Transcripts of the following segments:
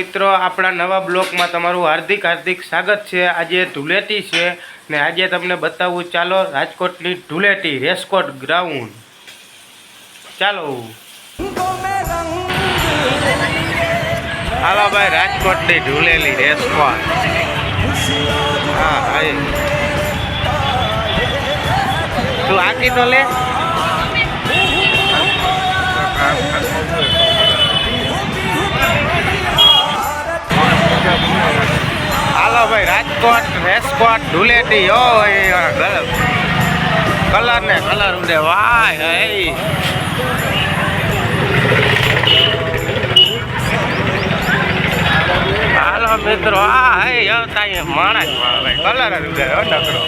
મિત્રો, આપણા નવા બ્લોકમાં તમારું હાર્દિક સ્વાગત છે। આજે ધૂળેટી છે ને આજે તમને બતાવું, ચાલો રાજકોટની ધૂળેટી રેસકોટ ગ્રાઉન્ડ। ચાલો હાલો ભાઈ, રાજકોટની ધૂળેલી રેસકોટ। હા ભાઈ, તું આકી તો લે। હાલો ભાઈ, રાજકોટ રેસકોટ ધૂળેટી કલર ને કલર ઉડે વાય હે। હાલો મિત્રો, આ હે યતા માણસ ભાઈ, કલર ઉડે નકરો।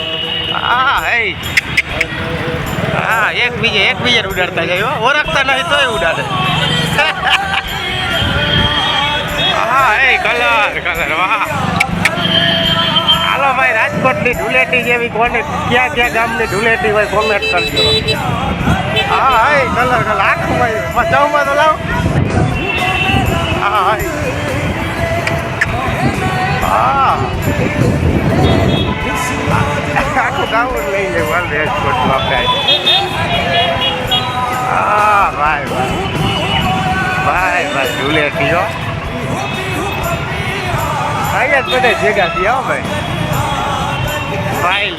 હા હે, હા એકબીજાને ઉડાડતા જાય, ઓળખતા નહીં તોય ઉડાડે। હા હે, કલર વાહ। હાલો ભાઈ, રાજકોટની ધૂળેટી જેવી કોને ક્યાં ગામની ધૂળેટી હોય કોમેન્ટ કરજો। હા હે, કલર આખું ભાઈ બચાવમાં તો લાવ। હા હે, હા આખું ગામ લઈ જાય રાજકોટમાં આપણે। હા ભાઈ ધૂળેટી હો, અહીંયા જ બધા ભેગા થયા હો ભાઈ। આપણે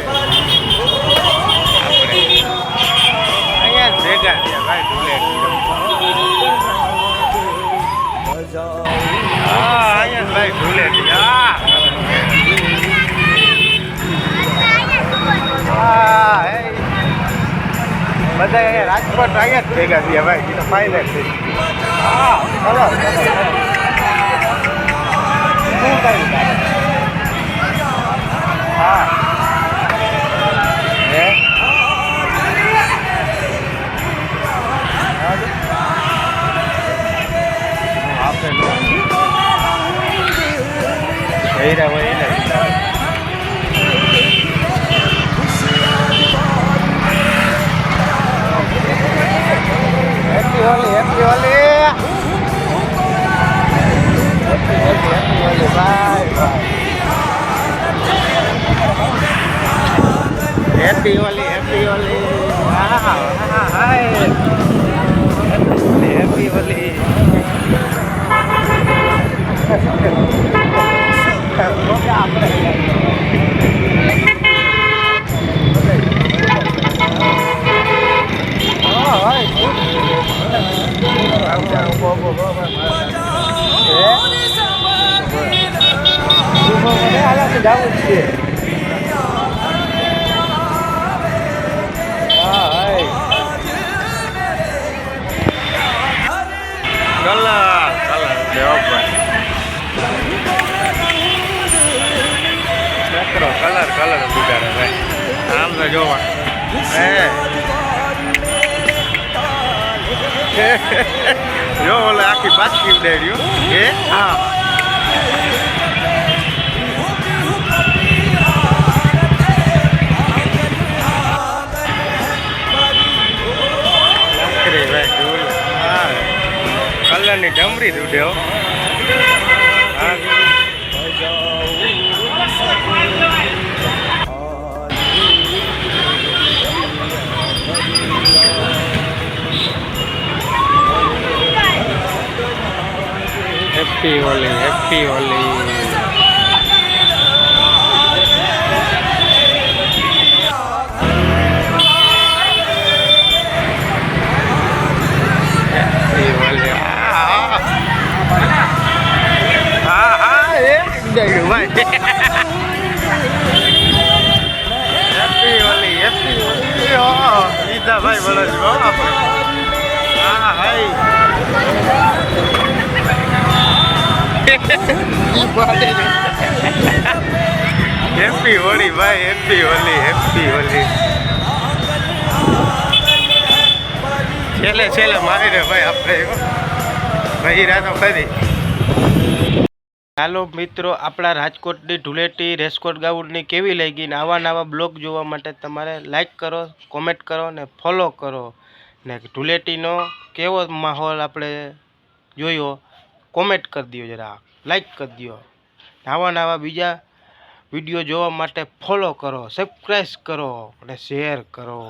અહીંયા જ ભેગા થયા ભાઈ ધૂળેટી। હા અહીંયા જ ભાઈ ધૂળેટી। હા બધા અહીંયા રાજકોટ અહીંયા જ ભેગા થયા ભાઈ, તો ફાઇનલ થઈ। હા ચલો શું કહ્યું? હા હે આપણે હીરા હોય ને happy Holi bye happy Holi. હા હાય હેપી હોલી। જવું જ છે। કલર બિચારે ભાઈ, આમ તો જોવા જો ઓલે આખી બાતકી ઉડાડ્યું હે। હા કલરની ડમરી ઉડે હો। Happy Holi happy Holi. ભાઈ બોલો છો આપણે। હા ભાઈ હેપી હોલી ભાઈ, હેપી હોલી। છેલ્લે મારી રે ભાઈ આપણે ભાઈ રાતો ખરી। હાલો મિત્રો, આપણા રાજકોટની ધૂળેટી રેસકોટ ગ્રાઉન્ડની કેવી લાગી ને આવા નવા બ્લોગ જોવા માટે તમારે લાઈક કરો, કોમેન્ટ કરો ને ફોલો કરો ને ધૂળેટીનો કેવો માહોલ આપણે જોયો કોમેન્ટ કરી દો, જરા લાઈક કરી દો. નવા બીજા વિડીયો જોવા માટે ફોલો કરો, સબસ્ક્રાઈબ કરો અને શેર કરો.